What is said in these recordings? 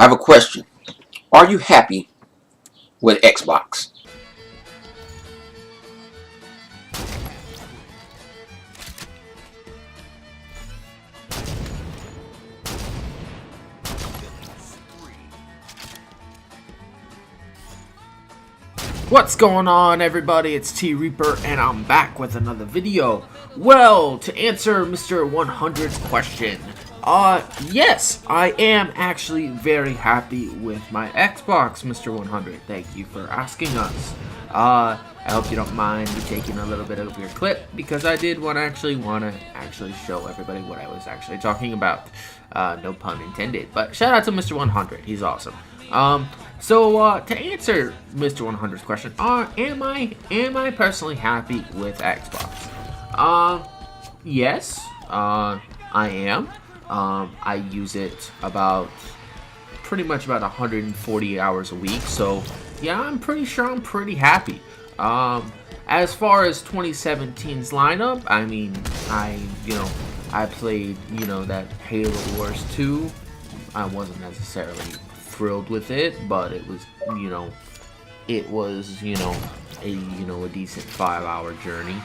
I have a question. Are you happy with Xbox? What's going on, everybody? It's T Reaper and I'm back with another video. Well, to answer Mr. 100's question, yes, I am actually very happy with my Xbox, Mr. 100. Thank you for asking us. I hope you don't mind me taking a little bit of your clip because I did want to actually show everybody what I was actually talking about. No pun intended, but shout out to Mr. 100. He's awesome. So to answer Mr. 100's question, am I personally happy with Xbox? Yes, I am. I use it pretty much about 140 hours a week. So yeah, I'm pretty sure I'm pretty happy. As far as 2017's lineup, I mean, I played, that Halo Wars 2. I wasn't necessarily thrilled with it, but it was, a decent 5-hour journey.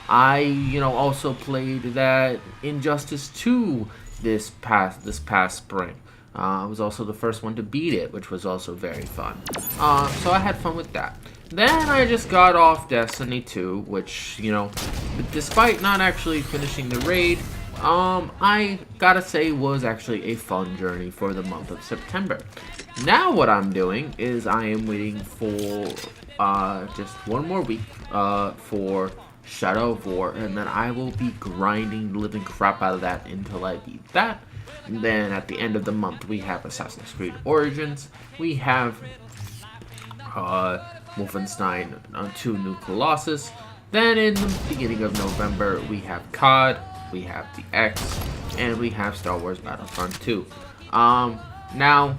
I also played that Injustice 2 this past spring. I was also the first one to beat it, which was also very fun. So I had fun with that. Then I just got off Destiny 2, which, despite not actually finishing the raid, I gotta say was actually a fun journey for the month of September. Now what I'm doing is I am waiting for just one more week for Shadow of War, and then I will be grinding the living crap out of that until I beat that. And then at the end of the month we have Assassin's Creed Origins, we have Wolfenstein 2 New Colossus, then in the beginning of November we have COD, we have the X, and we have Star Wars Battlefront 2. Now,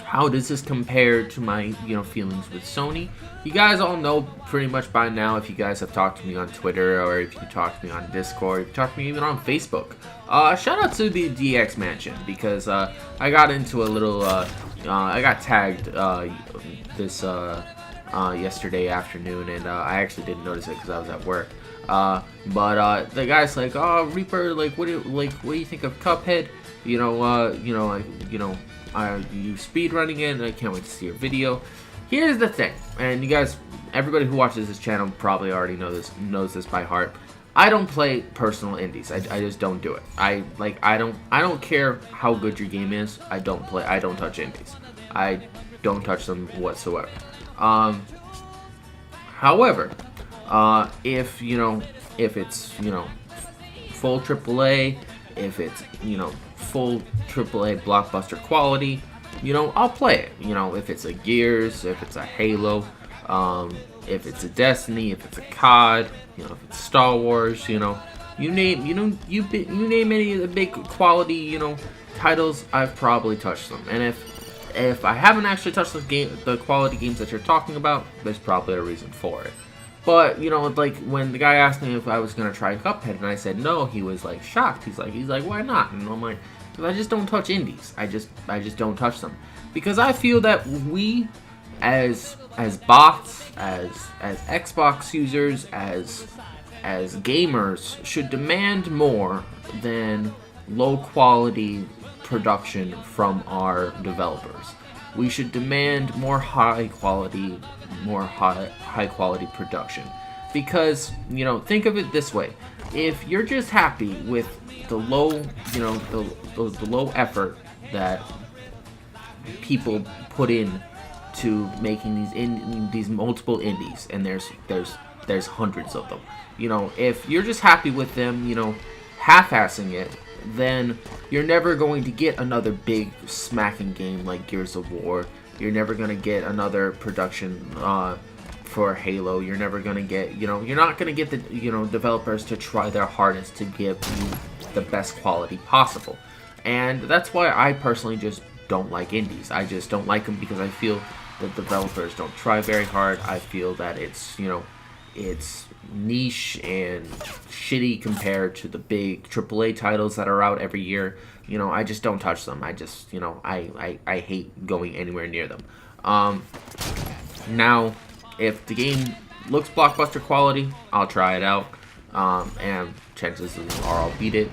how does this compare to my, feelings with Sony? You guys all know pretty much by now, if you guys have talked to me on Twitter, or if you talked to me on Discord, if you talked to me even on Facebook. Shout out to the DX Mansion, because I got into a little, I got tagged this yesterday afternoon, and I actually didn't notice it because I was at work. But the guy's like, "Oh, Reaper, what do you think of Cuphead? You speed running it, and I can't wait to see your video." Here's the thing, and you guys, everybody who watches this channel probably already knows this by heart. I don't play personal indies. I just don't do it. I don't care how good your game is. I don't touch indies. I don't touch them whatsoever. However, if it's full AAA, if it's full AAA blockbuster quality, I'll play it. If it's a Gears, if it's a Halo, if it's a Destiny, if it's a COD, if it's Star Wars, you name any of the big quality titles, I've probably touched them. And if I haven't actually touched the quality games that you're talking about, there's probably a reason for it. But when the guy asked me if I was gonna try Cuphead and I said no, he was shocked. He's like, why not? And I'm like, because I just don't touch indies. I just don't touch them, because I feel that we, as bots, as Xbox users, as gamers, should demand more than low quality production from our developers. We should demand more high quality production, because think of it this way: if you're just happy with the low the low effort that people put in to making these multiple indies, and there's hundreds of them, if you're just happy with them half-assing it, then you're never going to get another big smacking game like Gears of War. You're never going to get another production for Halo. You're never going to get, you're not going to get the, developers to try their hardest to give you the best quality possible. And that's why I personally just don't like indies. I just don't like them because I feel that developers don't try very hard. I feel that it's, it's niche and shitty compared to the big AAA titles that are out every year. I just don't touch them. I just, I hate going anywhere near them. Now, if the game looks blockbuster quality, I'll try it out, and chances are I'll beat it.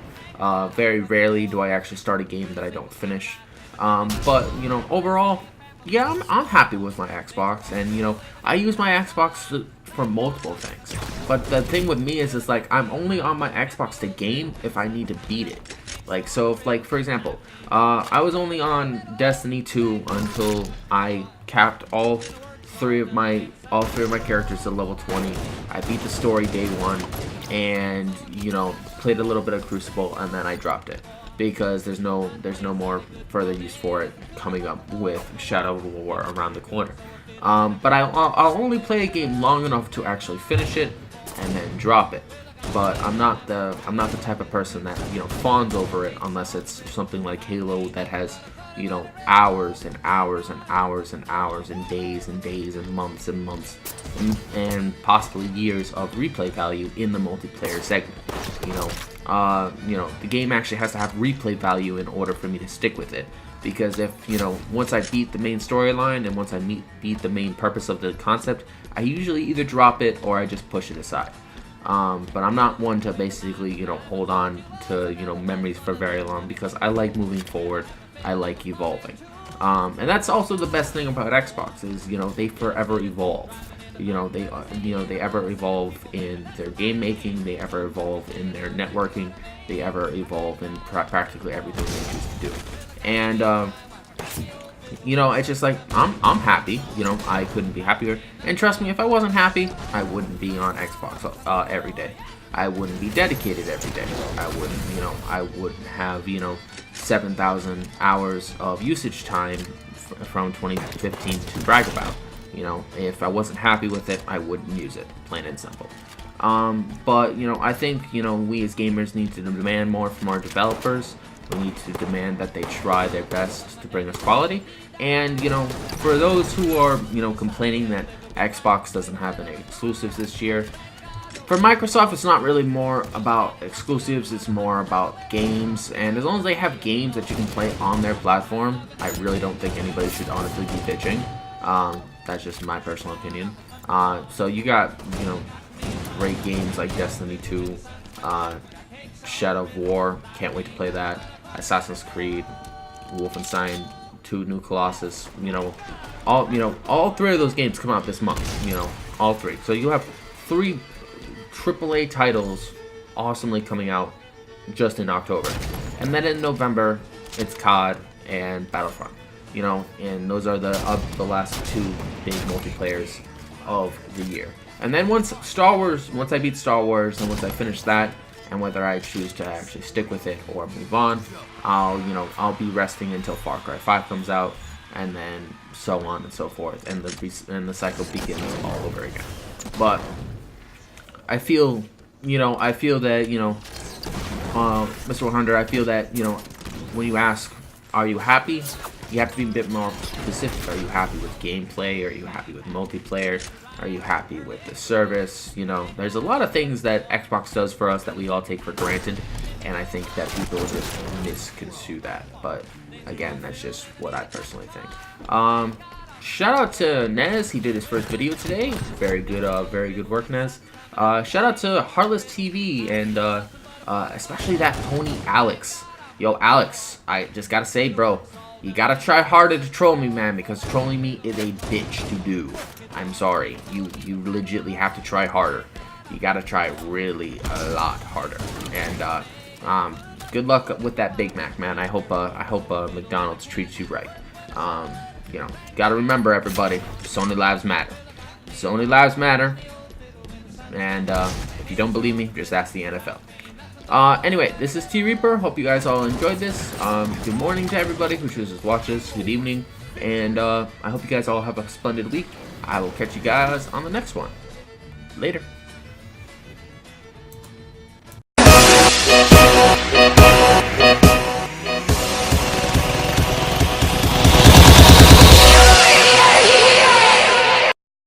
Very rarely do I actually start a game that I don't finish. But overall, yeah, I'm happy with my Xbox, and I use my Xbox for multiple things. But the thing with me is like I'm only on my Xbox to game if I need to beat it. Like, so if, like, for example, I was only on Destiny 2 until I capped all three of my characters to level 20. I beat the story day one, and played a little bit of Crucible, and then I dropped it because there's no more further use for it coming up with Shadow of War around the corner. But I'll only play a game long enough to actually finish it and then drop it. But I'm not the type of person that fawns over it unless it's something like Halo that has hours and hours and hours and hours and days and months and possibly years of replay value in the multiplayer segment. The game actually has to have replay value in order for me to stick with it. Because if, once I beat the main storyline and once I beat the main purpose of the concept, I usually either drop it or I just push it aside. But I'm not one to basically, hold on to, memories for very long because I like moving forward. I like evolving. And that's also the best thing about Xbox is, they forever evolve. They ever evolve in their game making, they ever evolve in their networking, they ever evolve in practically everything they choose to do. And, it's just like, I'm happy, I couldn't be happier. And trust me, if I wasn't happy, I wouldn't be on Xbox every day. I wouldn't be dedicated every day. I wouldn't have, 7,000 hours of usage time from 2015 to brag about. If I wasn't happy with it, I wouldn't use it, plain and simple. But, I think, we as gamers need to demand more from our developers. We need to demand that they try their best to bring us quality. And, for those who are, complaining that Xbox doesn't have any exclusives this year, for Microsoft, it's not really more about exclusives, it's more about games. And as long as they have games that you can play on their platform, I really don't think anybody should honestly be bitching. That's just my personal opinion. So you got, great games like Destiny 2, Shadow of War, can't wait to play that. Assassin's Creed, Wolfenstein 2 New Colossus, all three of those games come out this month, all three. So you have 3 AAA titles awesomely coming out just in October. And then in November, it's COD and Battlefront, and those are the last 2 big multiplayers of the year. And then once I beat Star Wars, and once I finish that, and whether I choose to actually stick with it or move on, I'll be resting until Far Cry 5 comes out, and then so on and so forth, and the cycle begins all over again. But I feel that Mr. 100, I feel that when you ask, are you happy? You have to be a bit more specific. Are you happy with gameplay? Are you happy with multiplayer? Are you happy with the service? There's a lot of things that Xbox does for us that we all take for granted, and I think that people just misconstrue that. But again, that's just what I personally think. Shout out to Nez. He did his first video today. Very good work, Nez. Shout out to Heartless TV and especially that Tony Alex. Yo, Alex, I just gotta say, bro, you gotta try harder to troll me, man, because trolling me is a bitch to do. I'm sorry. You legitly have to try harder. You gotta try really a lot harder. And good luck with that Big Mac, man. I hope McDonald's treats you right. Gotta remember, everybody, Sony Lives Matter. Sony Lives Matter. And if you don't believe me, just ask the NFL. Anyway, this is T Reaper. Hope you guys all enjoyed this. Good morning to everybody who chooses to watch this. Good evening. And I hope you guys all have a splendid week. I will catch you guys on the next one. Later.